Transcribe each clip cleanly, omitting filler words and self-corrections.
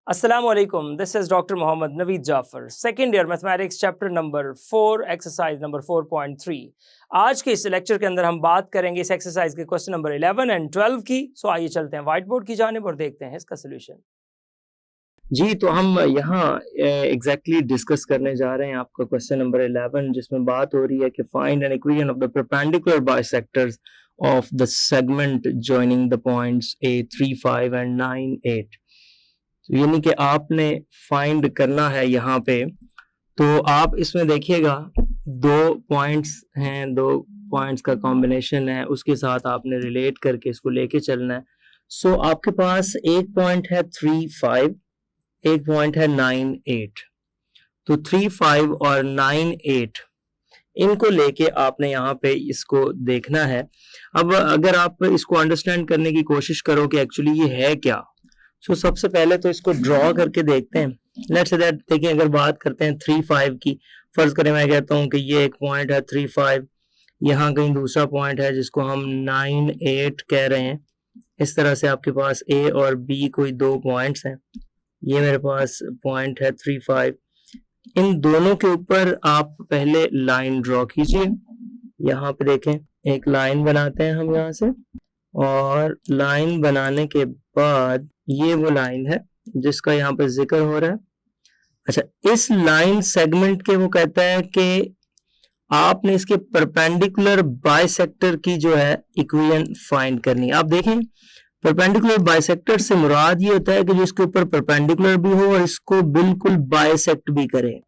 Assalamu alaikum. This is Dr. Mohammad Naveed Jafar, second year mathematics chapter number 4 exercise number 4.3. आज के इस lecture के अंदर हम बात करेंगे इस एक्सरसाइज के क्वेश्चन नंबर 11 एंड 12 की। सो आइए चलते हैं व्हाइट बोर्ड की जानिब और देखते हैं इसका सोल्यूशन। जी, तो हम यहाँ एग्जैक्टली डिस्कस करने जा रहे हैं आपका क्वेश्चन नंबर 11, जिसमें बात हो रही है कि find an equation of the perpendicular bisectors of the segment joining the points A3, 5 and 9, 8। तो यानी कि आपने फाइंड करना है यहाँ पे। तो आप इसमें देखिएगा दो पॉइंट्स हैं, दो पॉइंट्स का कॉम्बिनेशन है, उसके साथ आपने रिलेट करके इसको लेके चलना है। सो आपके पास एक पॉइंट है 3, 5, एक पॉइंट है 9, 8। तो 3, 5 और 9, 8 इनको लेके आपने यहाँ पे इसको देखना है। अब अगर आप इसको अंडरस्टैंड करने की कोशिश करो कि एक्चुअली ये है क्या, सो सबसे पहले तो इसको ड्रॉ करके देखते हैं। लेट्स से दैट देखिए, अगर बात करते हैं 3, 5 की, फर्ज करें मैं कहता हूँ कि ये एक पॉइंट है 3, 5, यहाँ कहीं दूसरा पॉइंट है जिसको हम 9, 8 कह रहे हैं। इस तरह से आपके पास A और B कोई दो पॉइंट्स हैं। ये मेरे पास पॉइंट है 3, 5। इन दोनों के ऊपर आप पहले लाइन ड्रॉ कीजिए। यहाँ पे देखें, एक लाइन बनाते हैं हम यहाँ से, और लाइन बनाने के बाद ये वो लाइन है जिसका यहाँ पे जिक्र हो रहा है। अच्छा, इस लाइन सेगमेंट के वो कहता है कि आपने इसके परपेंडिकुलर बाइसेक्टर की जो है इक्वेशन फाइंड करनी है। आप देखें, परपेंडिकुलर बाइसेक्टर से मुराद ये होता है कि जो इसके ऊपर परपेंडिकुलर भी हो और इसको बिल्कुल बाइसेक्ट भी करे।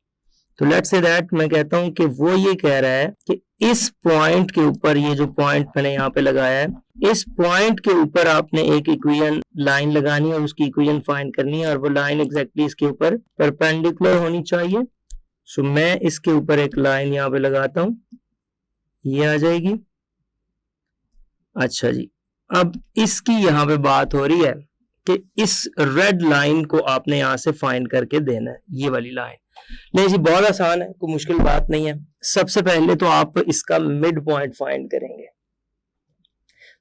तो लेट्स से दैट मैं कहता हूं कि वो ये कह रहा है कि इस पॉइंट के ऊपर, ये जो पॉइंट मैंने यहाँ पे लगाया है, इस पॉइंट के ऊपर आपने एक इक्वेशन लाइन लगानी है और उसकी इक्वेशन फाइंड करनी है, और वो लाइन एग्जैक्टली इसके ऊपर परपेंडिकुलर होनी चाहिए। सो मैं इसके ऊपर एक लाइन यहाँ पे लगाता हूं, ये आ जाएगी। अच्छा जी, अब इसकी यहाँ पे बात हो रही है कि इस रेड लाइन को आपने यहाँ से फाइंड करके देना है, ये वाली लाइन। नहीं जी, बहुत आसान है, कोई मुश्किल बात नहीं है। सबसे पहले तो आप इसका मिड पॉइंट फाइंड करेंगे,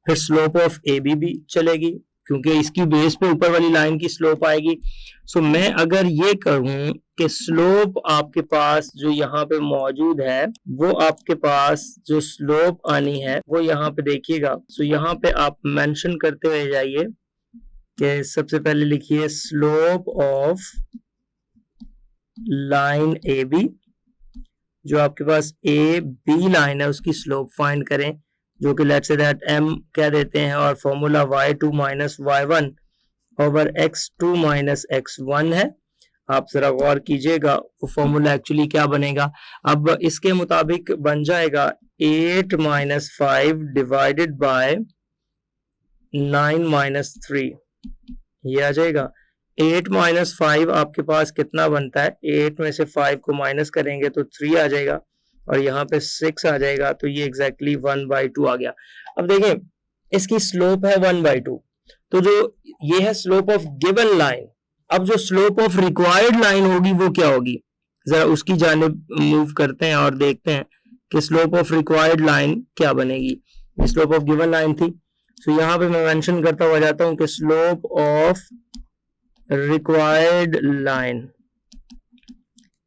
फिर स्लोप ऑफ AB भी चलेगी क्योंकि इसकी बेस पे ऊपर वाली लाइन की स्लोप आएगी। सो मैं अगर ये कहूं कि स्लोप आपके पास जो यहाँ पे मौजूद है, वो आपके पास जो स्लोप आनी है वो यहाँ पे देखिएगा। सो यहाँ पे आप मेंशन करते हुए जाइए कि सबसे पहले लिखिए स्लोप ऑफ लाइन AB, जो आपके पास AB लाइन है उसकी स्लोप फाइंड करें, जो कि लेट्स से दैट M कह देते हैं, और formula y2 minus y1 over x2 minus x1 है। आप जरा गौर कीजिएगा वो फॉर्मूला एक्चुअली क्या बनेगा। अब इसके मुताबिक बन जाएगा 8 माइनस 5 डिवाइडेड बाय 9 माइनस 3, ये आ जाएगा। 8 माइनस 5 आपके पास कितना बनता है, 8 में से 5 को माइनस करेंगे तो 3 आ जाएगा, और यहाँ पे 6 आ जाएगा, तो ये एग्जैक्टली 1/2 आ गया। अब देखें, इसकी स्लोप है 1/2, तो जो ये है स्लोप ऑफ गिवन लाइन। अब जो स्लोप ऑफ रिक्वायर्ड लाइन होगी वो क्या होगी, जरा उसकी जानिब मूव करते हैं और देखते हैं कि स्लोप ऑफ रिक्वायर्ड लाइन क्या बनेगी। स्लोप ऑफ गिवन लाइन थी, तो यहाँ पे मैं मेंशन करता हुआ जाता हूँ कि स्लोप ऑफ रिक्वायर्ड लाइन,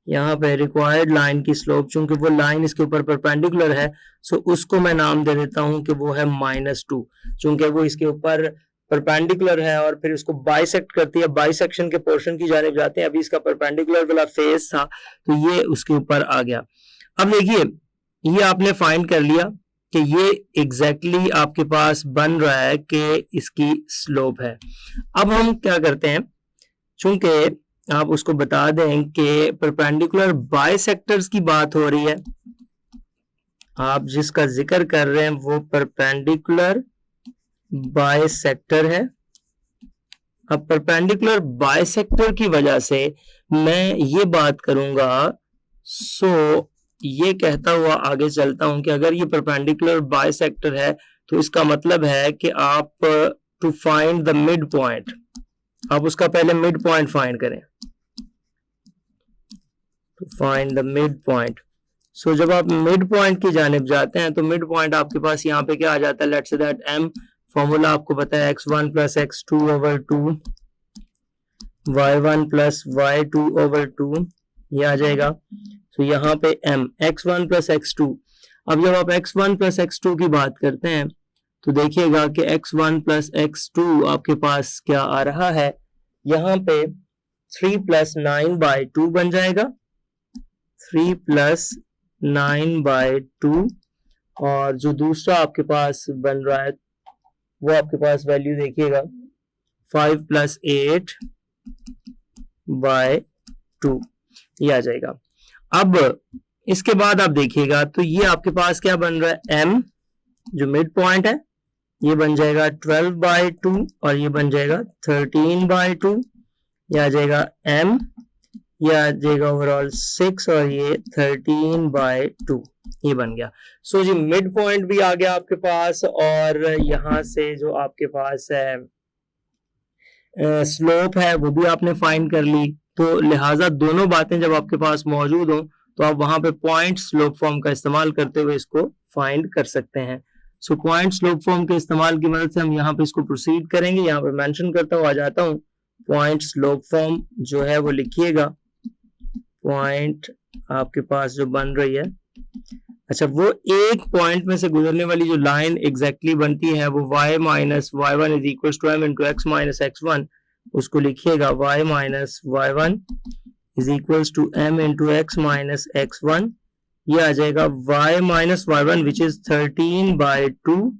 यहाँ पे रिक्वायर्ड लाइन की स्लोप, चूंकि वो लाइन इसके ऊपर परपेंडिकुलर है, सो उसको मैं नाम दे देता हूं कि वो है -2, चूंकि वो इसके ऊपर परपेंडिकुलर है और फिर उसको बाइसेक्ट करती है, बाइसेक्शन के पोर्शन की जानिब जाते हैं। अभी इसका परपेंडिकुलर वाला फेस था तो ये उसके ऊपर आ गया। अब देखिए, ये आपने फाइंड कर लिया कि ये एग्जैक्टली आपके पास बन रहा है कि इसकी स्लोप है। अब हम क्या करते हैं, चूंकि आप उसको बता दें कि परपेंडिकुलर बाइसेक्टर्स की बात हो रही है, आप जिसका जिक्र कर रहे हैं वो परपेंडिकुलर बाइसेक्टर है। अब परपेंडिकुलर बाइसेक्टर की वजह से मैं ये बात करूंगा, सो ये कहता हुआ आगे चलता हूं कि अगर ये परपेंडिकुलर बाइसेक्टर है तो इसका मतलब है कि आप to find the mid point, आप उसका पहले मिड पॉइंट फाइंड करें, to find the mid point. So जब आप मिड पॉइंट की जानिब जाते हैं तो मिड पॉइंट आपके पास यहाँ पे क्या आ जाता है, let's say that M, formula आपको पता है x1 plus x2 over 2 y1 plus y2 over 2 ये आ जाएगा। तो यहाँ पे m x1 प्लस x2। अब जब आप x1 प्लस x2 की बात करते हैं तो देखिएगा कि x1 प्लस x2 आपके पास क्या आ रहा है, यहाँ पे 3 प्लस 9/2 बन जाएगा, 3 प्लस 9/2। और जो दूसरा आपके पास बन रहा है वो आपके पास वैल्यू देखिएगा 5 प्लस 8/2 ये आ जाएगा। अब इसके बाद आप देखिएगा तो ये आपके पास क्या बन रहा है, m जो मिड पॉइंट है ये बन जाएगा 12/2 और ये बन जाएगा 13/2। ये आ जाएगा m, ये आ जाएगा ओवरऑल 6 और ये 13/2 ये बन गया। सो जी मिड पॉइंट भी आ गया आपके पास और यहाँ से जो आपके पास है स्लोप है वो भी आपने फाइंड कर ली। तो लिहाजा दोनों बातें जब आपके पास मौजूद हो तो आप वहां पे पॉइंट स्लोप फॉर्म का इस्तेमाल करते हुए इसको फाइंड कर सकते हैं। सो पॉइंट स्लोप फॉर्म के इस्तेमाल की मदद से हम यहाँ पे इसको प्रोसीड करेंगे। यहाँ पे मेंशन करता हुआ आ जाता हूँ, पॉइंट स्लोप फॉर्म जो है वो लिखिएगा। पॉइंट आपके पास जो बन रही है, अच्छा वो एक पॉइंट में से गुजरने वाली जो लाइन एग्जैक्टली बनती है वो y minus y1 is equal to m into x minus x1, उसको लिखिएगा y minus y1 is equal to m into x minus x1। ये आ जाएगा y minus y1 which is 13/2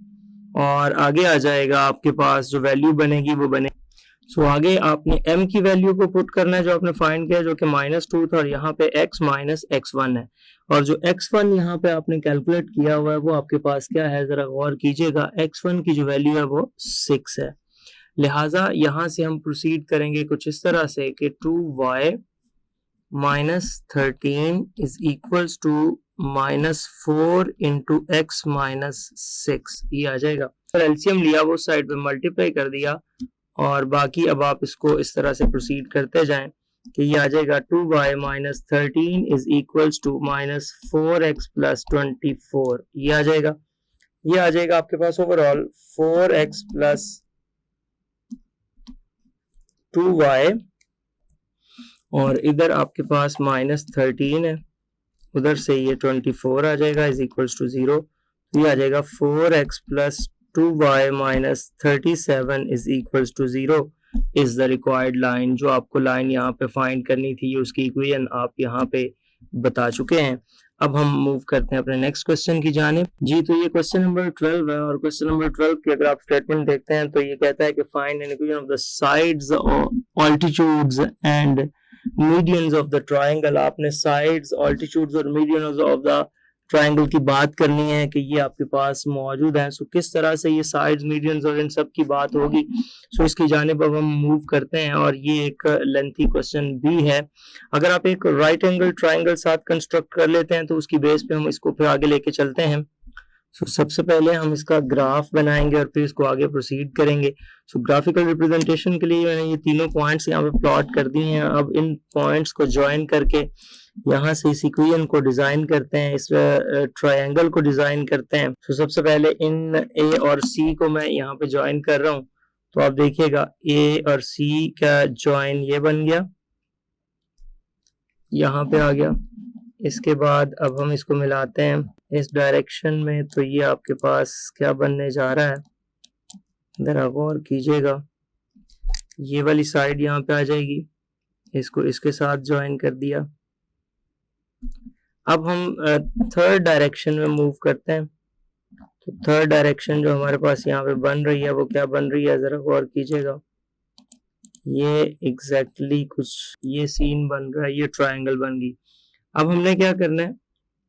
और आगे आ जाएगा आपके पास जो वैल्यू बनेगी वो बने। सो आगे आपने m की वैल्यू को पुट करना है जो आपने फाइंड किया जो कि -2 था और यहाँ पे x माइनस x1 है और जो x1 यहाँ पे आपने कैलकुलेट किया हुआ है वो आपके पास क्या है, जरा गौर कीजिएगा। x1 की जो वैल्यू है वो 6 है। लिहाजा यहाँ से हम प्रोसीड करेंगे कुछ इस तरह से कि 2y minus 13 is equals to -4 into x minus 6 ये आ जाएगा। एलसीएम लिया वो साइड पे मल्टीप्लाई कर दिया और बाकी अब आप इसको इस तरह से प्रोसीड करते जाएं कि ये आ जाएगा 2y minus 13 is equals to -4x plus 24 ये आ जाएगा। ये आ जाएगा आपके पास ओवरऑल 4x प्लस 2y और इधर आपके पास -13 है, उधर से ये 24 आ जाएगा इज इक्वल्स टू 0। ये आ जाएगा 4x plus 2y minus 37 is equals to 0 is the required line. जो आपको लाइन यहाँ पे फाइंड करनी थी उसकी इक्वेशन आप यहाँ पे बता चुके हैं। अब हम मूव करते हैं अपने नेक्स्ट क्वेश्चन की जानिब। जी तो ये क्वेश्चन नंबर 12 है और क्वेश्चन नंबर 12 की अगर आप स्टेटमेंट देखते हैं तो ये कहता है कि find an equation of the sides altitudes and medians of the triangle. आपने साइड्स ऑल्टीट्यूड्स और मीडियंस ऑफ द ट्राइंगल की बात करनी है कि ये आपके पास मौजूद है। सो किस तरह से ये साइड्स मीडियंस और इन सब की बात होगी। सो इसकी जानिब अब हम मूव करते हैं और ये एक लेंथी क्वेश्चन भी है। अगर आप एक राइट एंगल ट्राइंगल साथ कंस्ट्रक्ट कर लेते हैं तो उसकी बेस पे हम इसको फिर आगे लेके चलते हैं। सो सबसे पहले हम इसका ग्राफ बनाएंगे और फिर इसको आगे प्रोसीड करेंगे। सो ग्राफिकल रिप्रेजेंटेशन के लिए मैंने ये तीनों पॉइंट्स यहाँ पे प्लॉट कर दिए हैं। अब इन पॉइंट्स को ज्वाइन करके यहाँ से इस इक्वेशन को डिजाइन करते हैं, इस ट्रायंगल को डिजाइन करते हैं। तो सबसे पहले इन ए और सी को मैं यहाँ पे ज्वाइन कर रहा हूँ। तो आप देखिएगा ए और सी का ज्वाइन ये बन गया, यहाँ पे आ गया। इसके बाद अब हम इसको मिलाते हैं इस डायरेक्शन में तो ये आपके पास क्या बनने जा रहा है, जरा गौर कीजिएगा। ये वाली साइड यहाँ पे आ जाएगी, इसको इसके साथ ज्वाइन कर दिया। अब हम थर्ड डायरेक्शन में मूव करते हैं। तो थर्ड डायरेक्शन जो हमारे पास यहाँ पे बन रही है वो क्या बन रही है, जरा गौर कीजिएगा। ये एग्जैक्टली कुछ ये सीन बन रहा है, ये ट्रायंगल बन गई। अब हमने क्या करना है,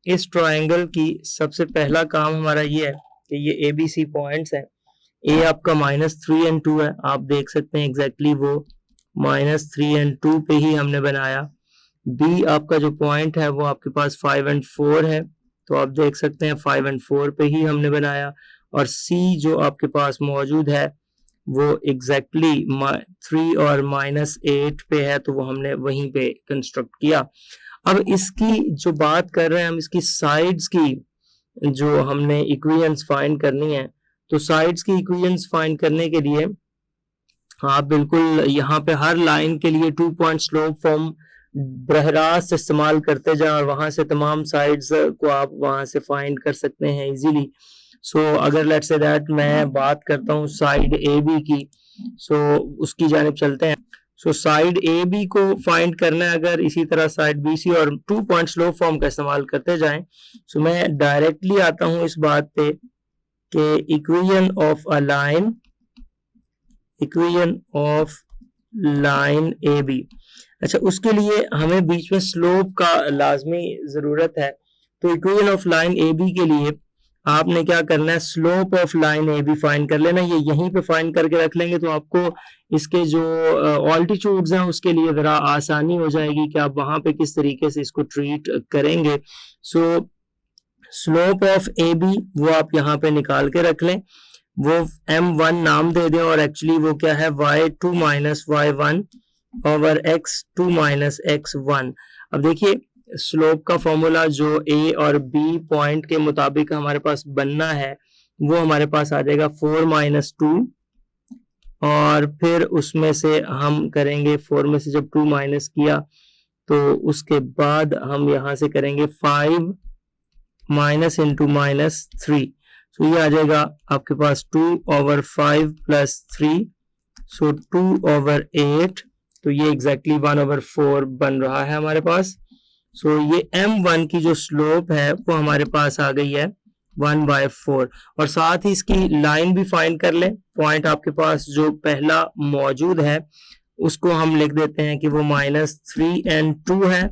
इस ट्रायंगल की सबसे पहला काम हमारा ये है कि ये ABC पॉइंट्स हैं। ए आपका -3 और 2 है, आप देख सकते हैं एग्जैक्टली वो -3 और 2 पे ही हमने बनाया। बी आपका जो पॉइंट है वो आपके पास 5 और 4 है, तो आप देख सकते हैं 5 और 4 पे ही हमने बनाया। और सी जो आपके पास मौजूद है वो एग्जैक्टली 3 और -8 पे है, तो वो हमने वहीं पे कंस्ट्रक्ट किया। अब इसकी जो बात कर रहे हैं हम, इसकी साइड्स की जो हमने इक्वेशंस फाइंड करनी है, तो साइड्स की इक्वेशंस फाइंड करने के लिए आप बिल्कुल यहाँ पे हर लाइन के लिए 2 पॉइंट स्लोप फॉर्म बरह रास्त इस्तेमाल करते जाएं और वहां से तमाम साइड्स को आप वहां से फाइंड कर सकते हैं इजीली। सो अगर लेट्स से दैट मैं बात करता हूँ साइड ए बी की, सो उसकी जानिब चलते हैं। सो साइड ए बी को फाइंड करना है अगर, इसी तरह साइड बी सी, और 2 पॉइंट स्लोप फॉर्म का इस्तेमाल करते जाएं। सो मैं डायरेक्टली आता हूँ इस बात पे कि equation of a line, equation of line A B, अच्छा उसके लिए हमें बीच में स्लोप का लाजमी जरूरत है। तो equation of line A B के लिए आपने क्या करना है, slope of line A B find कर लेना। ये यहीं पे फाइंड करके रख लेंगे तो आपको इसके जो ऑल्टीट्यूड्स हैं उसके लिए जरा आसानी हो जाएगी कि आप वहां पे किस तरीके से इसको ट्रीट करेंगे। So slope of A B वो आप यहाँ पे निकाल के रख लें, वो m1 नाम दे दें, और एक्चुअली वो क्या है, y2 minus y1 over x2 minus x1। अब देखिए स्लोप का फॉर्मूला जो a और b पॉइंट के मुताबिक हमारे पास बनना है वो हमारे पास आ जाएगा 4 माइनस 2, और फिर उसमें से हम करेंगे 4 में से जब 2 माइनस किया तो उसके बाद हम यहाँ से करेंगे 5 माइनस इंटू माइनस 3। सो ये आ जाएगा आपके पास 2 ओवर 5 प्लस 3, सो 2 ओवर 8, तो ये एग्जैक्टली 1 ओवर 4 बन रहा है हमारे पास। सो ये m1 की जो स्लोप है वो हमारे पास आ गई है 1/4, और साथ ही इसकी लाइन भी फाइंड कर लें। पॉइंट आपके पास जो पहला मौजूद है उसको हम लिख देते हैं कि वो -3 and 2 है,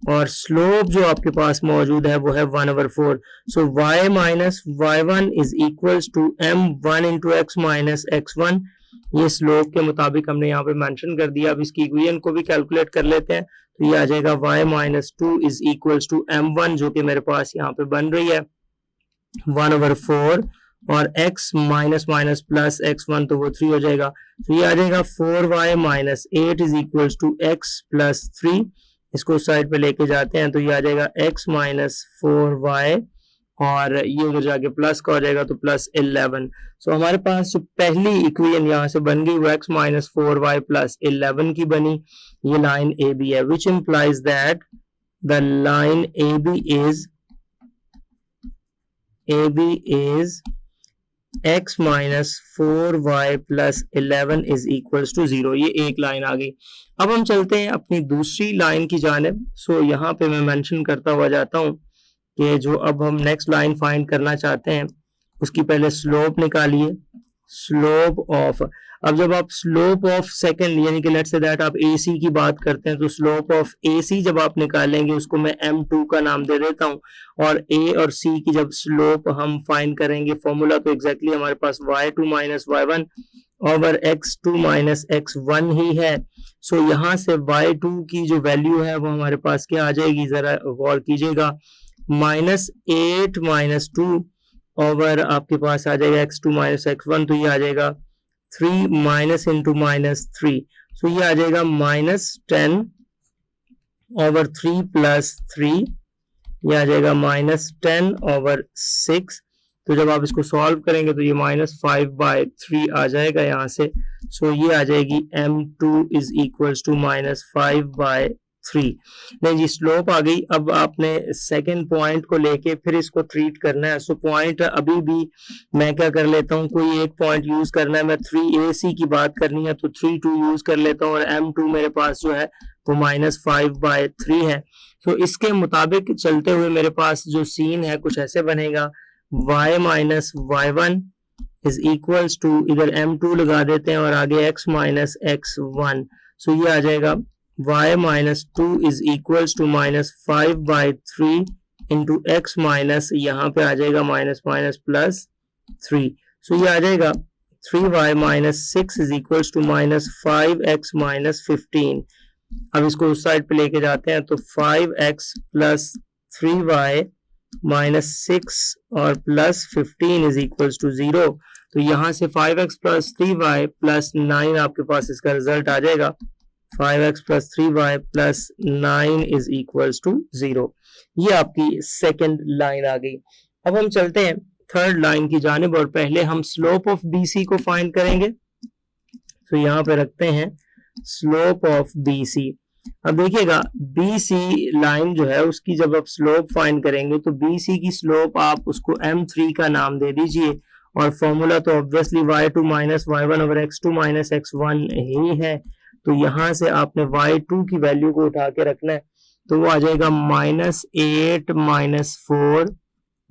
और स्लोप जो आपके पास मौजूद है वो है 1/4। So y minus y1 is equals to m1 into x minus x1। ये स्लोप के मुताबिक हमने यहाँ पे मेंशन कर दिया। अब इसकी इक्वेशन को भी कैलकुलेट कर लेते हैं, तो ये आ जाएगा y minus 2 is equals to m1 जो कि मेरे पास यहाँ पे बन रही है 1/4, और x minus minus plus x1 तो वो 3 हो जाएगा। तो ये आ जाएगा 4y minus 8 is equals to x plus 3। इसको साइड पे लेके जाते हैं तो ये आ जाएगा x माइनस 4y, और ये उधर जाके प्लस का हो जाएगा तो प्लस 11। सो हमारे पास जो पहली इक्वेशन यहाँ से बन गई वो x माइनस 4y प्लस 11 की बनी। ये लाइन ए बी है, which implies that the line A B is x minus 4y plus 11 is equals to 0। ये एक लाइन आ गई। अब हम चलते हैं अपनी दूसरी लाइन की जानिब। सो यहाँ पे मैं मेंशन करता हुआ जाता हूँ कि जो अब हम नेक्स्ट लाइन फाइंड करना चाहते हैं उसकी पहले स्लोप निकालिए, स्लोप ऑफ। अब जब आप स्लोप ऑफ सेकंड यानी कि लेट्स से दैट आप AC की बात करते हैं तो स्लोप ऑफ AC जब आप निकालेंगे उसको मैं m2 का नाम दे देता हूं, और A और C की जब स्लोप हम फाइंड करेंगे फॉर्मूला तो एग्जैक्टली हमारे पास y2 minus y1 over x2 minus x1 ही है। सो यहाँ से y2 की जो वैल्यू है वो हमारे पास क्या आ जाएगी, जरा गौर कीजिएगा, -8 माइनस 2 ओवर आपके पास आ जाएगा x2 माइनस x1, तो ये आ जाएगा 3 माइनस इंटू माइनस 3, सो ये आ जाएगा -10 ओवर 3 प्लस 3, ये आ जाएगा -10 ओवर 6। तो जब आप इसको सॉल्व करेंगे तो ये -5/3 आ जाएगा यहाँ से। सो ये आ जाएगी m2 इज इक्वल्स टू -5/3। नहीं जी, स्लोप आ गई। अब आपने सेकंड पॉइंट को लेके फिर इसको ट्रीट करना है। सो पॉइंट अभी भी मैं क्या कर लेता हूँ, कोई एक पॉइंट यूज करना है। मैं 3AC की बात करनी है तो 3 2 यूज कर लेता हूँ, और m2 मेरे पास जो है वो -5/3 है। तो इसके मुताबिक चलते हुए मेरे पास जो सीन है कुछ ऐसे बनेगा, y minus y1 is equals to, इधर m2 लगा देते हैं और आगे x माइनस x1। सो ये आ जाएगा y minus 2 is equals to -5/3 into x minus, यहाँ पे आ जाएगा माइनस माइनस प्लस 3। सो ये आ जाएगा 3y minus 6 is equals to -5x minus 15। अब इसको उस साइड पे लेके जाते हैं तो 5x प्लस 3y माइनस 6 और प्लस 15 इज इक्वल्स टू 0। तो यहाँ से 5x प्लस 3y प्लस 9 आपके पास इसका रिजल्ट आ जाएगा। 5x plus 3y plus 9 is equals to 0। ये आपकी सेकंड लाइन आ गई। अब हम चलते हैं थर्ड लाइन की जानिब, और पहले हम स्लोप ऑफ BC को फाइंड करेंगे। तो यहाँ पे रखते हैं स्लोप ऑफ बी सी। अब देखिएगा बी सी लाइन जो है उसकी जब आप स्लोप फाइंड करेंगे तो बी सी की स्लोप आप उसको m3 का नाम दे दीजिए, और फॉर्मूला तो obviously y2 minus y1 over x2 minus x1 ही है। तो यहाँ से आपने y2 की वैल्यू को उठा के रखना है, तो वो आ जाएगा -8 minus 4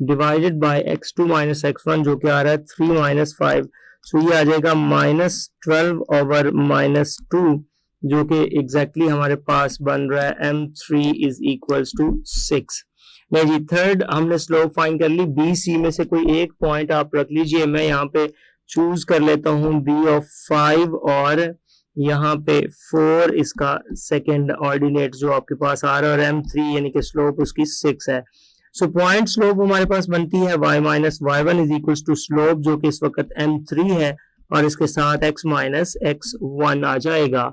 divided by x2 minus x1 जो कि आ रहा है 3 माइनस 5। सो ये आ जाएगा -12 ओवर -2 जो कि एग्जैक्टली हमारे पास बन रहा है m3 इज इक्वल्स टू 6। नहीं जी, थर्ड हमने स्लोप फाइंड कर ली। बी सी में से कोई एक पॉइंट आप रख लीजिए, मैं यहाँ पे चूज कर लेता हूँ बी ऑफ 5 और यहाँ पे 4 इसका सेकेंड ऑर्डिनेट जो आपके पास आ रहा है, और m3 यानी कि स्लोप उसकी 6 है। सो पॉइंट स्लोप हमारे पास बनती है y minus y1 is equals to slope जो कि इस वक्त m3 है, और इसके साथ x माइनस x1 आ जाएगा।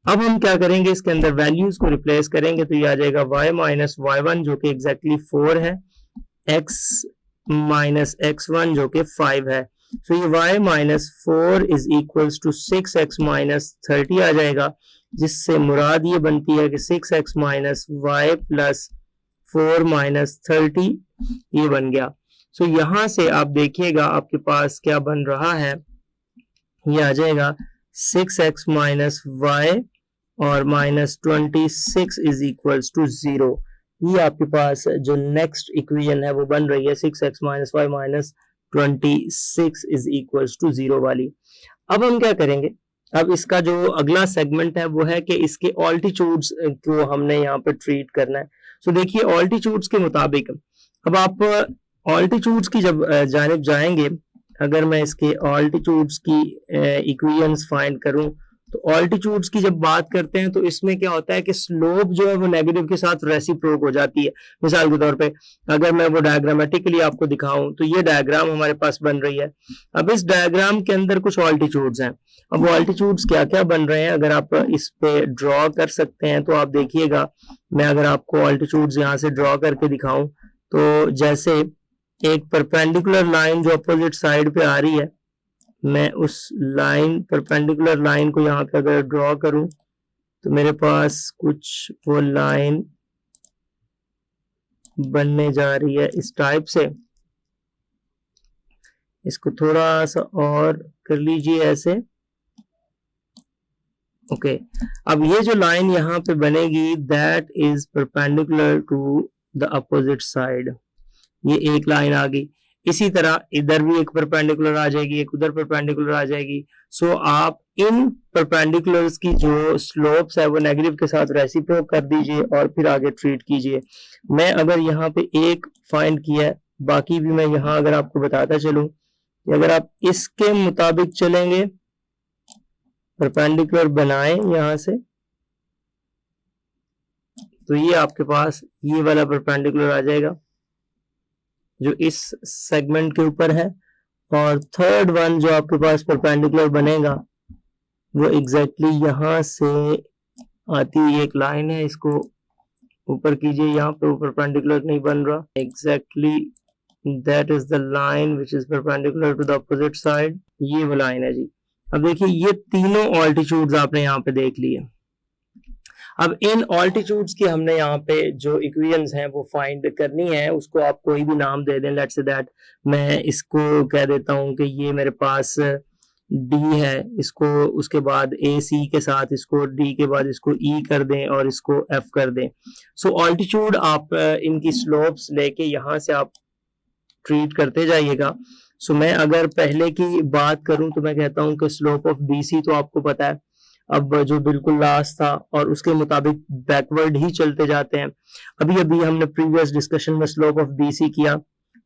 अब हम क्या करेंगे, इसके अंदर वैल्यूज को रिप्लेस करेंगे, तो ये आ जाएगा y माइनस y1 जो कि एग्जैक्टली 4 है, x माइनस x1 जो कि 5 है। तो ये y minus 4 is equals to 6x minus 30 आ जाएगा, जिससे मुराद ये बनती है कि 6x minus y plus 4 minus 30 ये बन गया। सो यहां से आप देखिएगा आपके पास क्या बन रहा है, ये आ जाएगा 6x माइनस y और -26 इज इक्वल्स टू 0। ये आपके पास जो नेक्स्ट इक्वेशन है वो बन रही है 6x minus y minus 26 is equals to 0 वाली। अब हम क्या करेंगे, अब इसका जो अगला सेगमेंट है वो है कि इसके ऑल्टीट्यूड्स को हमने यहाँ पे ट्रीट करना है। सो देखिए ऑल्टीट्यूड्स के मुताबिक अब आप ऑल्टीट्यूड्स की जब जानिब जाएंगे, अगर मैं इसके ऑल्टीट्यूड्स की इक्वेशंस फाइंड करूं, तो ऑल्टीट्यूड्स की जब बात करते हैं तो इसमें क्या होता है कि स्लोप जो है वो नेगेटिव के साथ रेसिप्रोक हो जाती है। मिसाल के तौर पे अगर मैं वो डायग्रामेटिकली आपको दिखाऊं तो ये डायग्राम हमारे पास बन रही है। अब इस डायग्राम के अंदर कुछ ऑल्टीट्यूड्स हैं। अब वो ऑल्टीट्यूड्स क्या क्या बन रहे हैं अगर आप इस पे ड्रॉ कर सकते हैं तो आप देखिएगा, मैं अगर आपको ऑल्टीट्यूड्स यहाँ से ड्रॉ करके दिखाऊं तो जैसे एक परपेंडिकुलर लाइन जो अपोजिट साइड पे आ रही है, मैं उस लाइन परपेंडिकुलर लाइन को यहाँ पे अगर ड्रॉ करूं तो मेरे पास कुछ वो लाइन बनने जा रही है इस टाइप से। इसको थोड़ा सा और कर लीजिए ऐसे। ओके, अब ये जो लाइन यहाँ पे बनेगी that is perpendicular to the opposite side, ये एक लाइन आ गई। इसी तरह इधर भी एक परपेंडिकुलर आ जाएगी, एक उधर परपेंडिकुलर आ जाएगी। सो आप इन परपेंडिकुलर्स की जो स्लोप्स है वो नेगेटिव के साथ रेसिप्रोक कर दीजिए और फिर आगे ट्रीट कीजिए। मैं अगर यहाँ पे एक फाइंड किया है, बाकी भी मैं यहाँ अगर आपको बताता चलूं कि अगर आप इसके मुताबिक चलेंगे, परपेंडिकुलर बनाएं यहाँ से, तो ये आपके पास ये वाला परपेंडिकुलर आ जाएगा जो इस सेगमेंट के ऊपर है, और थर्ड वन जो आपके पास परपेंडिकुलर बनेगा वो एग्जैक्टली यहाँ से आती हुई एक लाइन है, इसको ऊपर कीजिए, यहाँ पे परपेंडिकुलर नहीं बन रहा, exactly that is the line which is perpendicular to the opposite side, ये वो लाइन है जी। अब देखिए ये तीनों ऑल्टीट्यूड्स आपने यहाँ पे देख लिए। अब इन ऑल्टीट्यूड्स की हमने यहाँ पे जो इक्वेशंस हैं वो फाइंड करनी है, उसको आप कोई भी नाम दे दें। लेट्स से दैट मैं इसको कह देता हूँ कि ये मेरे पास D है, इसको उसके बाद AC के साथ इसको D के बाद इसको E कर दें और इसको F कर दें। सो ऑल्टीट्यूड आप इनकी स्लोप्स लेके यहाँ से आप ट्रीट करते जाइएगा। सो मैं अगर पहले की बात करूं तो मैं कहता हूं कि स्लोप ऑफ BC तो आपको पता है, अब जो बिल्कुल लास्ट था और उसके मुताबिक बैकवर्ड ही चलते जाते हैं। अभी अभी हमने प्रीवियस डिस्कशन में स्लोप ऑफ BC किया।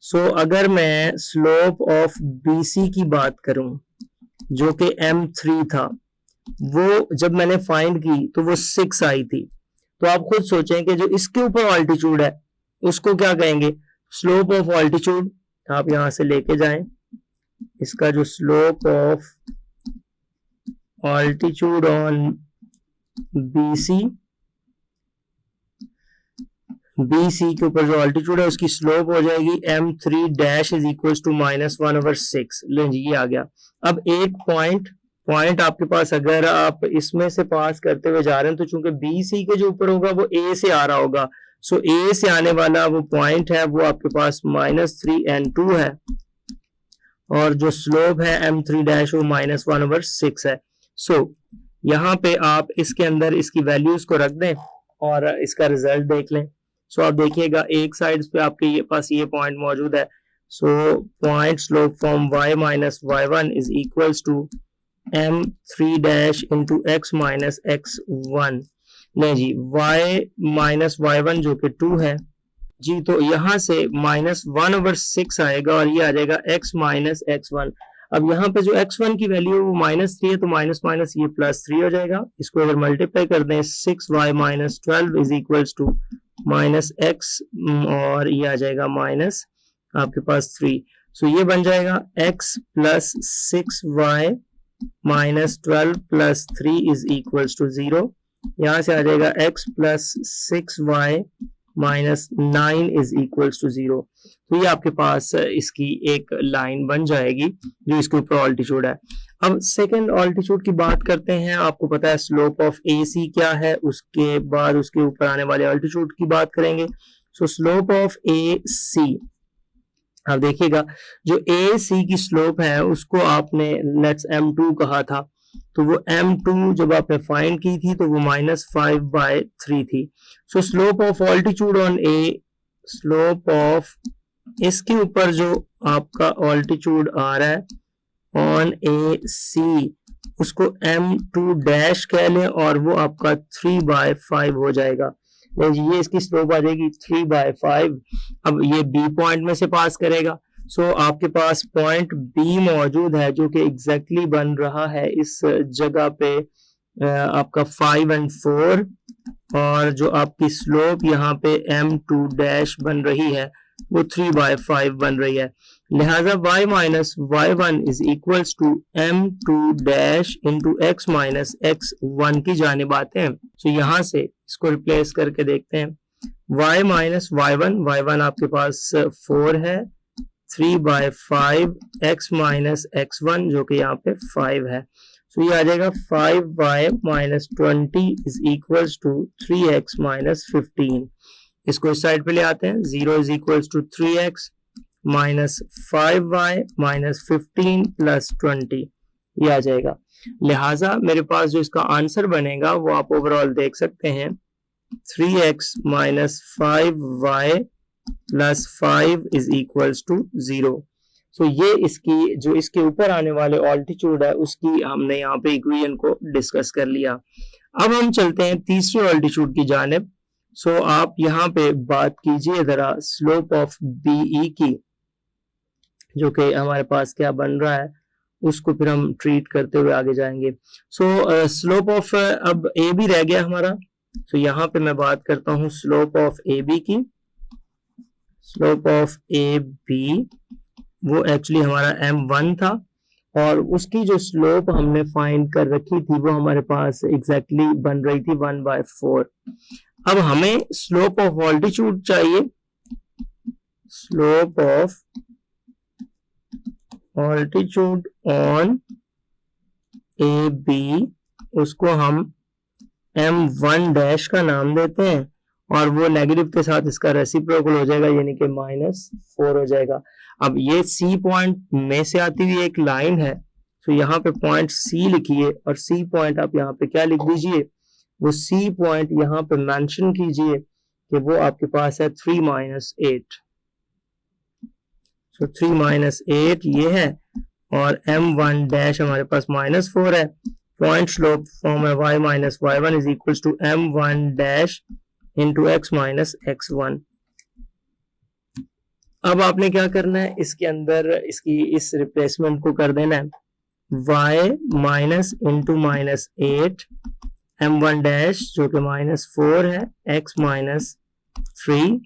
सो अगर मैं स्लोप ऑफ BC की बात करूं जो कि M3 था, वो जब मैंने फाइंड की तो वो 6 आई थी। तो आप खुद सोचें कि जो इसके ऊपर ऑल्टीट्यूड है उसको क्या कहेंगे, स्लोप ऑफ ऑल्टीट्यूड। आप यहां से लेके जाएं, इसका जो slope of altitude on BC के ऊपर जो ऑल्टीट्यूड है उसकी स्लोप हो जाएगी M3 dash is equal to -1/6। लें जी, ये आ गया। अब एक पॉइंट पॉइंट आपके पास अगर आप इसमें से पास करते हुए जा रहे हैं तो चूंकि बी सी के जो ऊपर होगा वो ए से आ रहा होगा, सो ए से आने वाला वो पॉइंट है वो आपके पास -3n2 है, और जो स्लोप है m3 डैश वो -1/6 है। सो यहाँ पे आप इसके अंदर इसकी वैल्यूज को रख दें और इसका रिजल्ट देख लें। सो आप देखिएगा एक साइड पे आपके ये पास ये पॉइंट मौजूद है। So point slope from y minus y1 is equals to m3 dash into x minus x1। नहीं जी, y माइनस y1 जो कि 2 है जी, तो यहाँ से -1/6 आएगा और ये आ जाएगा x माइनस x1। अब यहाँ पे जो x1 की वैल्यू है वो -3 है, तो माइनस माइनस ये +3 हो जाएगा। इसको अगर मल्टीप्लाई कर दें 6y minus 12 is equals to -x और ये आ जाएगा माइनस आपके पास 3। सो ये बन जाएगा x plus 6y minus 12 plus 3 is equals to 0। यहाँ से आ जाएगा x plus 6y minus 9 is equals to 0। तो ये आपके पास इसकी एक लाइन बन जाएगी जो इसके ऊपर ऑल्टीट्यूड है। अब सेकंड ऑल्टीट्यूड की बात करते हैं। आपको पता है स्लोप ऑफ ए सी क्या है, उसके बाद उसके ऊपर आने वाले ऑल्टीट्यूड की बात करेंगे। सो स्लोप ऑफ ए सी, अब देखिएगा जो ए सी की स्लोप है उसको आपने लेट्स m2 कहा था, तो वो m2 जब आपने फाइंड की थी तो वो -5/3 थी। सो slope of altitude on A, slope of इसके ऊपर जो आपका ऑल्टीट्यूड आ रहा है ऑन ए सी, उसको m2 डैश कह लें और वो आपका 3/5 हो जाएगा। ये इसकी स्लोप आ जाएगी 3/5। अब ये बी पॉइंट में से पास करेगा। सो आपके पास पॉइंट बी मौजूद है जो कि एग्जैक्टली बन रहा है इस जगह पे आपका 5 और 4, और जो आपकी स्लोप यहाँ पे m2 डैश बन रही है वो 3/5 बन रही है। लिहाजा y minus y1 is equals to m2 dash into x minus x1 की जानिब आते हैं। सो यहाँ से इसको रिप्लेस करके देखते हैं। y माइनस y1 आपके पास 4 है, 3/5 x माइनस x1 जो कि यहाँ पे 5 है। सो ये आ जाएगा 5y minus 20 is equals to 3x minus 15। इसको इस साइड पे ले आते हैं। 0 is equals to 3x minus 5y minus 15 plus 20 ये आ जाएगा। लिहाजा मेरे पास जो इसका आंसर बनेगा वो आप ओवरऑल देख सकते हैं 3x minus 5y plus 5 is equals to 0। So ये इसकी जो इसके ऊपर आने वाले ऑल्टीट्यूड है उसकी हमने यहाँ पे इक्वेशन को डिस्कस कर लिया। अब हम चलते हैं तीसरे ऑल्टीट्यूड की जानिब। सो आप यहाँ पे बात कीजिए जरा स्लोप ऑफ बीई की, जो कि हमारे पास क्या बन रहा है उसको फिर हम ट्रीट करते हुए आगे जाएंगे। सो स्लोप ऑफ अब ए बी रह गया हमारा। सो यहाँ पे मैं बात करता हूँ स्लोप ऑफ ए बी की। स्लोप ऑफ ए बी वो एक्चुअली हमारा m1 था और उसकी जो स्लोप हमने फाइंड कर रखी थी वो हमारे पास एग्जैक्टली बन रही थी 1/4। अब हमें स्लोप ऑफ ऑल्टीट्यूड चाहिए। Slope of altitude on A B, उसको हम m1 डैश का नाम देते हैं और वो नेगेटिव के साथ इसका रेसिप्रोकल हो जाएगा यानी कि -4 हो जाएगा। अब ये सी पॉइंट में से आती हुई एक लाइन है, तो यहाँ पे पॉइंट सी लिखिए और सी पॉइंट आप यहाँ पे क्या लिख दीजिए, वो सी पॉइंट यहाँ पे मेंशन कीजिए कि वो आपके पास है 3-8। सो 3-8 ये है और m1 डैश हमारे पास -4 है। Point slope from y minus y1 is equal to m1 dash into x minus x1। अब आपने क्या करना है, इसके अंदर इसकी इस रिप्लेसमेंट को कर देना है y minus into -8 m1 dash जो कि -4 है x minus 3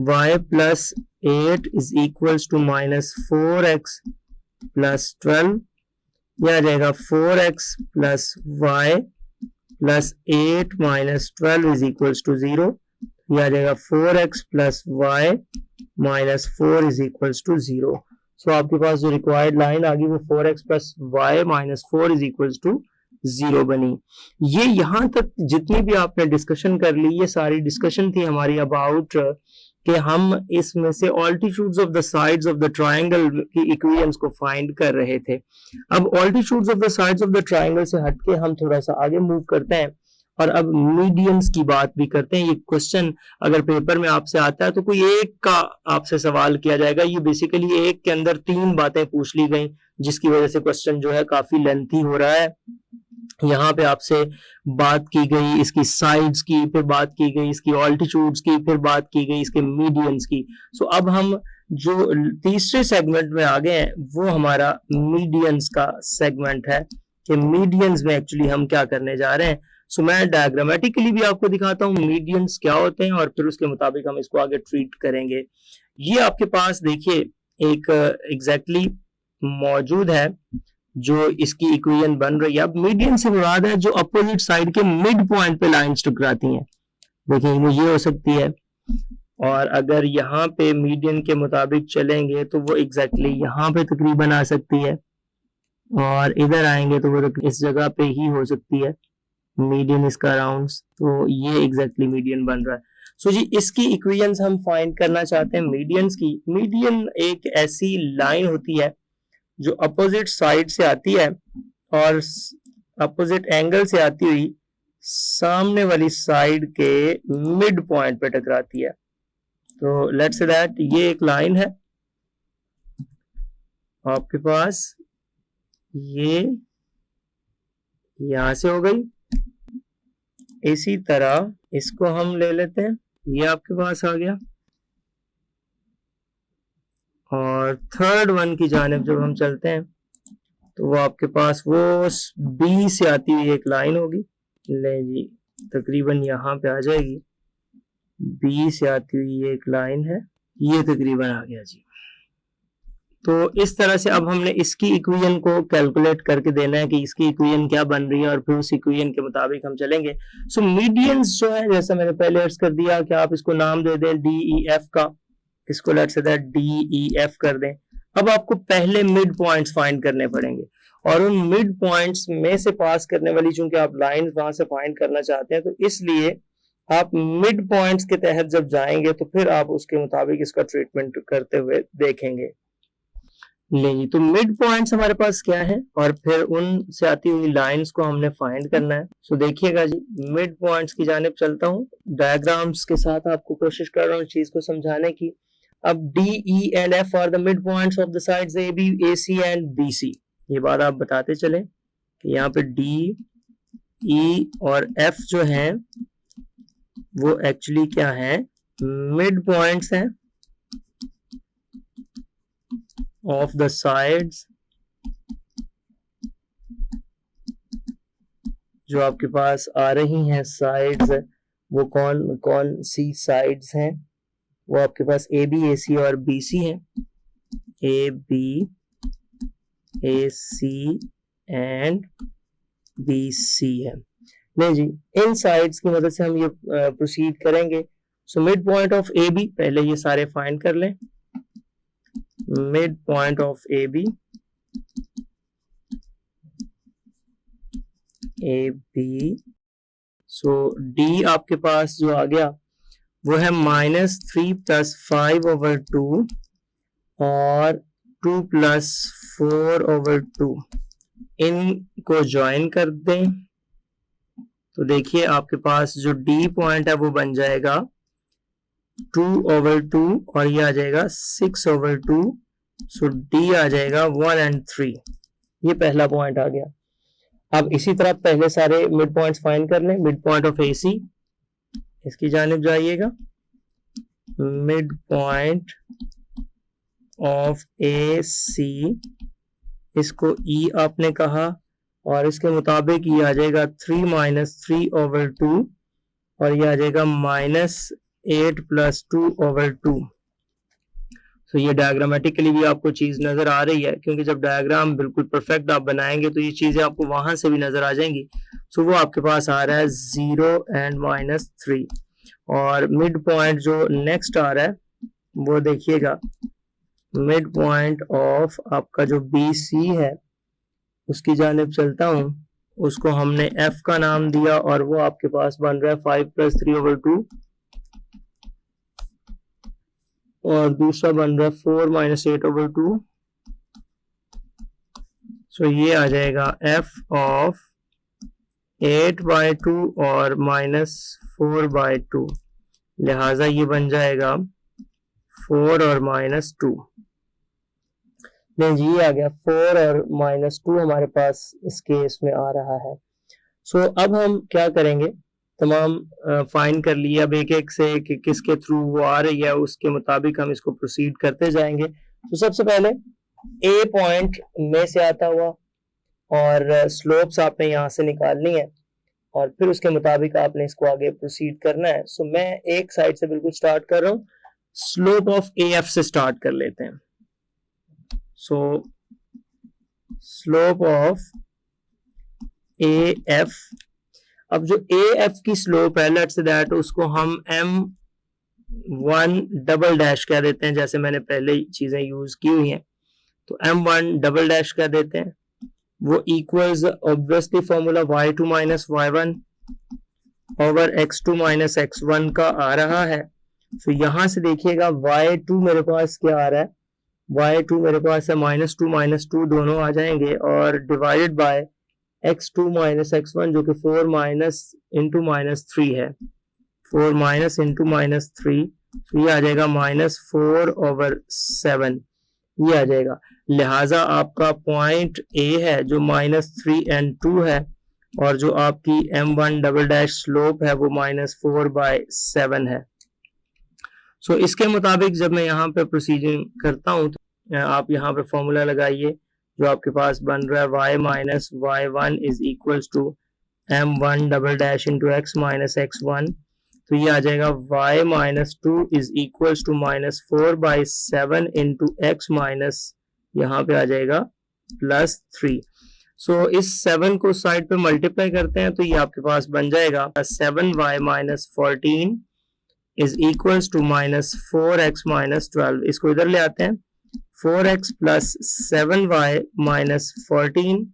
y plus 8 is equals to -4x plus 12। यह आ जाएगा 4x plus y plus 8 minus 12 is equals to 0। यह आ जाएगा 4x plus y minus 4 is equals to 0। So आपके पास जो रिक्वायर्ड लाइन आ गई वो 4x plus y minus 4 is equals to 0 बनी। ये यहाँ तक जितनी भी आपने डिस्कशन कर ली, ये सारी डिस्कशन थी हमारी अबाउट कि हम इसमें से altitudes of the sides of the triangle की इक्वेशंस को फाइंड कर रहे थे। अब altitudes of the sides of the triangle से हटके हम थोड़ा सा आगे मूव करते हैं और अब मीडियंस की बात भी करते हैं। ये क्वेश्चन अगर पेपर में आपसे आता है तो कोई एक का आपसे सवाल किया जाएगा। ये बेसिकली एक के अंदर 3 बातें पूछ ली गई, जिसकी वजह से क्वेश्चन जो है काफी लेंथी हो रहा है। यहाँ पे आपसे बात की गई इसकी साइड्स की, फिर बात की गई इसकी ऑल्टीट्यूड्स की, फिर बात की गई इसके मीडियंस की। सो अब हम जो तीसरे सेगमेंट में आ गए हैं वो हमारा मीडियंस का सेगमेंट है कि मीडियंस में एक्चुअली हम क्या करने जा रहे हैं। सो मैं डायग्रामेटिकली भी आपको दिखाता हूँ मीडियंस क्या होते हैं और फिर उसके मुताबिक हम इसको आगे ट्रीट करेंगे। ये आपके पास देखिए एक एग्जैक्टली मौजूद है जो इसकी इक्वेशन बन रही है। अब मीडियन से मुराद है जो अपोजिट साइड के मिड पॉइंट पे लाइंस टकराती हैं। देखिए वो ये हो सकती है, और अगर यहाँ पे मीडियन के मुताबिक चलेंगे तो वो एग्जैक्टली यहाँ पे तकरीबन आ सकती है, और इधर आएंगे तो वो इस जगह पे ही हो सकती है मीडियन इसका राउंड। तो ये एग्जैक्टली मीडियन बन रहा है। सो जी इसकी इक्वेशंस हम फाइंड करना चाहते हैं मीडियंस की। मीडियन एक ऐसी लाइन होती है जो अपोजिट साइड से आती है और अपोजिट एंगल से आती हुई सामने वाली साइड के मिड पॉइंट पे टकराती है। तो लेट्स से दैट ये एक लाइन है आपके पास, ये यहां से हो गई। इसी तरह इसको हम ले लेते हैं, ये आपके पास आ गया। और थर्ड वन की जानिब जब हम चलते हैं तो वो आपके पास वो बी से आती हुई एक लाइन होगी। ले जी तकरीबन यहाँ पे आ जाएगी, बी से आती हुई एक लाइन है, ये तकरीबन आ गया जी। तो इस तरह से अब हमने इसकी इक्वेशन को कैलकुलेट करके देना है कि इसकी इक्वेशन क्या बन रही है और फिर उस इक्वेशन के मुताबिक हम चलेंगे। सो मीडियंस जो है, जैसा मैंने पहले अर्ज कर दिया कि आप इसको नाम दे दें डी ई एफ का, इसको let's say that D E F कर दें। अब आपको पहले मिड पॉइंट्स फाइंड करने पड़ेंगे और उन मिड पॉइंट्स में से पास करने वाली, चूंकि आप लाइन वहां से फाइंड करना चाहते हैं तो इसलिए आप मिड पॉइंट्स के तहत जब जाएंगे तो फिर आप उसके मुताबिक इसका ट्रीटमेंट करते हुए देखेंगे। नहीं, तो मिड पॉइंट्स हमारे पास क्या है और फिर उनसे आती हुई लाइंस को हमने फाइंड करना है। सो देखिएगा जी, मिड पॉइंट्स की जानिब चलता हूँ, डायग्राम्स के साथ आपको कोशिश कर रहा हूँ चीज को समझाने की। अब D E and F are the mid points of the sides A B A C and B C. ये बात आप बताते चले कि यहाँ पे डी ई और एफ जो है वो एक्चुअली क्या है, मिड पॉइंट्स हैं of the sides जो आपके पास आ रही हैं साइड्स, वो कौन कौन सी साइड्स हैं, वो आपके पास ए बी ए सी और बी सी हैं। A B A C and B C है। नहीं जी, इन साइड्स की मदद से हम ये प्रोसीड करेंगे। So mid point of A B, पहले ये सारे फाइंड कर लें। Mid point of A B, A B, so D आपके पास जो आ गया वो है -3 + 5/2 और 2 + 4/2। इनको ज्वाइन कर दें तो देखिए आपके पास जो डी पॉइंट है वो बन जाएगा 2/2 और ये आ जाएगा 6/2। सो डी आ जाएगा 1 और 3। ये पहला पॉइंट आ गया। अब इसी तरह पहले सारे मिड पॉइंट्स फाइंड कर लें। मिड पॉइंट ऑफ ए सी, इसकी जानिब जाइएगा। मिड पॉइंट ऑफ ए सी, इसको ई आपने कहा और इसके मुताबिक ये आ जाएगा 3 - 3/2 और ये आ जाएगा -8 + 2/2। तो ये डायग्रामेटिकली भी आपको चीज नजर आ रही है, क्योंकि जब डायग्राम बिल्कुल परफेक्ट आप बनाएंगे तो ये चीजें आपको वहां से भी नजर आ जाएंगी। सो वो आपके पास आ रहा है 0 और -3। और मिड पॉइंट जो नेक्स्ट आ रहा है वो देखिएगा मिड पॉइंट ऑफ आपका जो BC है उसकी जानिब चलता हूँ, उसको हमने F का नाम दिया और वो आपके पास बन रहा है 5 + 3/2 और दूसरा बन रहा है 4 - 8/2। सो ये आ जाएगा F ऑफ 8/2 और -4/2, लिहाजा ये बन जाएगा 4 और -2। नहीं जी, ये आ गया 4 और -2 हमारे पास इस केस में आ रहा है। सो अब हम क्या करेंगे, तमाम फाइंड कर लिया अब एक एक से कि किसके थ्रू वो आ रही है, उसके मुताबिक हम इसको प्रोसीड करते जाएंगे। तो सबसे पहले A पॉइंट में से आता हुआ और स्लोप्स आपने यहाँ से निकालनी है और फिर उसके मुताबिक आपने इसको आगे प्रोसीड करना है। सो मैं एक साइड से बिल्कुल स्टार्ट कर रहा हूँ, स्लोप ऑफ AF से स्टार्ट कर लेते हैं। सो स्लोप ऑफ AF, अब जो AF की स्लोप है लेट्स से दैट उसको हम M1 डबल डैश कह देते हैं, जैसे मैंने पहले चीजें यूज की हुई हैं, तो M1 डबल डैश कह देते हैं। वो equals obviously formula y2 - y1 over x2 - x1 का आ रहा है। तो यहां से देखिएगा y2 मेरे पास क्या आ रहा है, y2 मेरे पास है -2 - 2 दोनों आ जाएंगे और डिवाइडेड बाय x2 - x1 जो कि 4 - इंटू -3 है, 4 - इंटू -3, तो ये आ जाएगा -4/7, ये आ जाएगा। लिहाजा आपका पॉइंट A है जो -3 and 2 है और जो आपकी M1 डबल डैश स्लोप है वो -4/7 है। सो इसके मुताबिक जब मैं यहाँ पे प्रोसीजर करता हूँ तो आप यहाँ पे फॉर्मूला लगाइए जो आपके पास बन रहा है y - y1 is equals to M1 double dash into x - x1, तो ये आ जाएगा y - 2 is equals to -4/7 into x minus यहाँ पे आ जाएगा +3। सो इस 7 को साइड पे मल्टीप्लाई करते हैं तो ये आपके पास बन जाएगा 7y - 14 is equals to -4x - 12। इसको इधर ले आते हैं, 4x + 7y - 14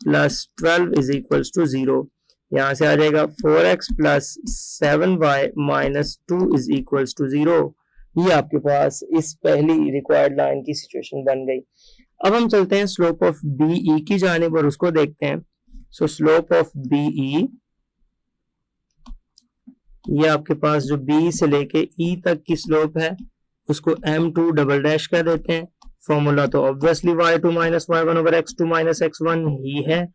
+ 12 is equals to 0। यहाँ से आ जाएगा 4x + 7y - 2 is equals to 0। ये आपके पास इस पहली रिक्वायर्ड लाइन की सिचुएशन बन गई। अब हम चलते हैं स्लोप ऑफ BE की जानिब और उसको देखते हैं। सो स्लोप ऑफ BE, ये आपके पास जो B से लेके E तक की स्लोप है उसको M2 डबल डैश कह देते हैं। फॉर्मूला तो obviously y2 - y1 over x2 - x1 ही है।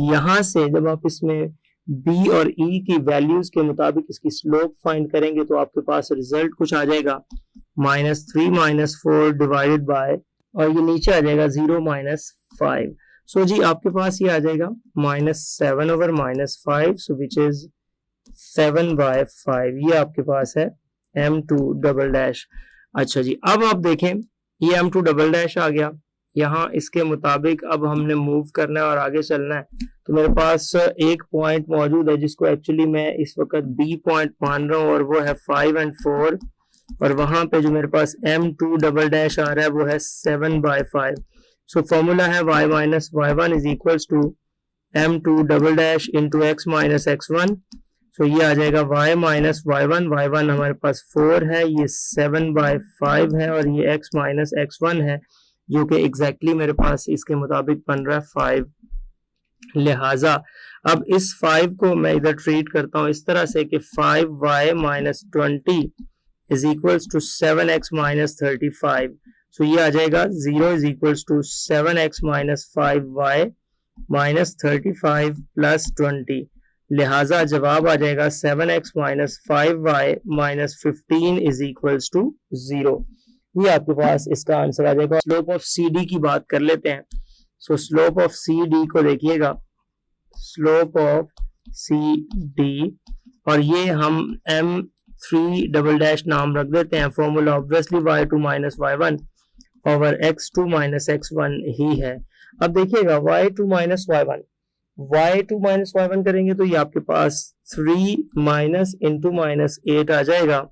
यहां से जब आप इसमें B और E की वैल्यूज के मुताबिक इसकी स्लोप फाइंड करेंगे तो आपके पास रिजल्ट कुछ आ जाएगा -3 - 4 डिवाइडेड बाय, और ये नीचे आ जाएगा 0 - 5। सो जी आपके पास ये आ जाएगा -7 ओवर -5, सो विच इज 7/5। ये आपके पास है M2 डबल डैश। अच्छा जी, अब आप देखें ये M2 डबल डैश आ गया, यहाँ इसके मुताबिक अब हमने मूव करना है और आगे चलना है। तो मेरे पास एक पॉइंट मौजूद है जिसको एक्चुअली मैं इस वक्त B पॉइंट मान रहा हूँ और वो है 5 और 4, और वहां पे जो मेरे पास M2 डबल डैश आ रहा है वो है 7/5। सो फॉर्मूला है y - y1 is equals to M2 double dash into x - x1। So ये आ जाएगा y - y1 हमारे पास 4 है, ये 7/5 है और ये x - x1 है जो कि एग्जैक्टली मेरे पास इसके मुताबिक बन रहा है 5। लिहाजा अब इस 5 को मैं इधर ट्रीट करता हूँ इस तरह से कि 5y - 20 is equals to 7x - 35। सो ये आ जाएगा 0 is equals to 7x - 5y - 35 + 20। लिहाजा जवाब आ जाएगा 7x - 5y - 15 is equals to 0। ये आपके पास इसका आंसर आ जाएगा। स्लोप ऑफ CD की बात कर लेते हैं। सो स्लोप ऑफ CD को देखिएगा, स्लोप ऑफ CD, और ये हम M3 डबल डैश नाम रख देते हैं। Formula obviously y2 - y1 over x2 - x1 ही है। अब देखिएगा y2 - y1 करेंगे तो ये आपके पास 3 - इंटू -8 आ जाएगा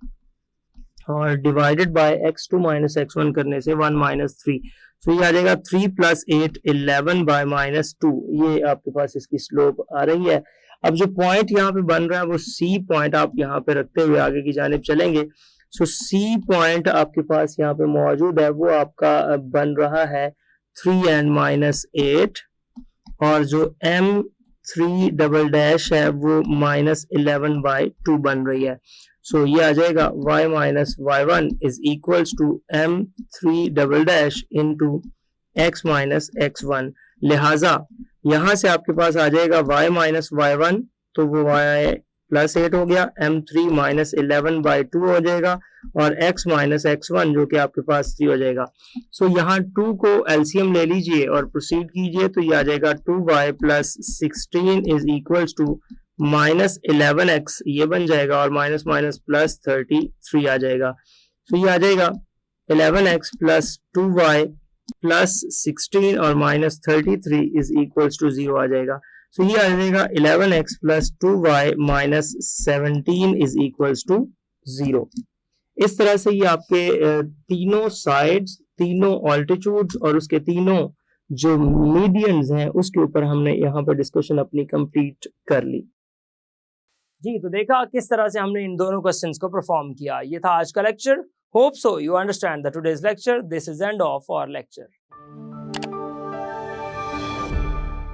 और divided by x2 minus x1 करने से 1 माइनस 3, तो ये आ जाएगा 3 प्लस 8 11 बाय माइनस 2, ये आपके पास इसकी स्लोप आ रही है। अब जो पॉइंट यहाँ पे बन रहा है वो सी पॉइंट आप यहाँ पे रखते हुए आगे की जानिब चलेंगे। सो सी पॉइंट आपके पास यहाँ पे मौजूद है, वो आपका बन रहा है 3 and माइनस 8, और जो M3 डबल डैश है वो माइनस 11 बाई 2 बन रही है। सो ये आ जाएगा y minus y1 is equals to M3 double dash into x minus x1। लिहाजा यहाँ से आपके पास आ जाएगा y माइनस y1, तो वो y प्लस 8 हो गया, M3 माइनस 11 बाई 2 हो जाएगा, और x माइनस x1 जो कि आपके पास 3 हो जाएगा। सो यहाँ 2 को एलसीएम ले लीजिए और प्रोसीड कीजिए, तो ये आ जाएगा 2y plus 16 is equals to minus 11x, ये बन जाएगा, और माइनस माइनस प्लस 33 आ जाएगा। तो ये आ जाएगा 11x प्लस 2y प्लस 16 और माइनस 33 इज इक्वल्स टू 0 आ जाएगा। तो ये आ जाएगा 11x plus 2y minus 17 is equals to 0। इस तरह से ये आपके तीनों साइड्स, तीनों ऑल्टीट्यूड्स और उसके तीनों जो मीडियंस हैं उसके ऊपर हमने यहाँ पर डिस्कशन अपनी कंप्लीट कर ली। जी, तो देखा किस तरह से हमने इन दोनों क्वेश्चंस को परफॉर्म किया। ये था आज का lecture. Hope so you understand the today's lecture. This is end of our lecture.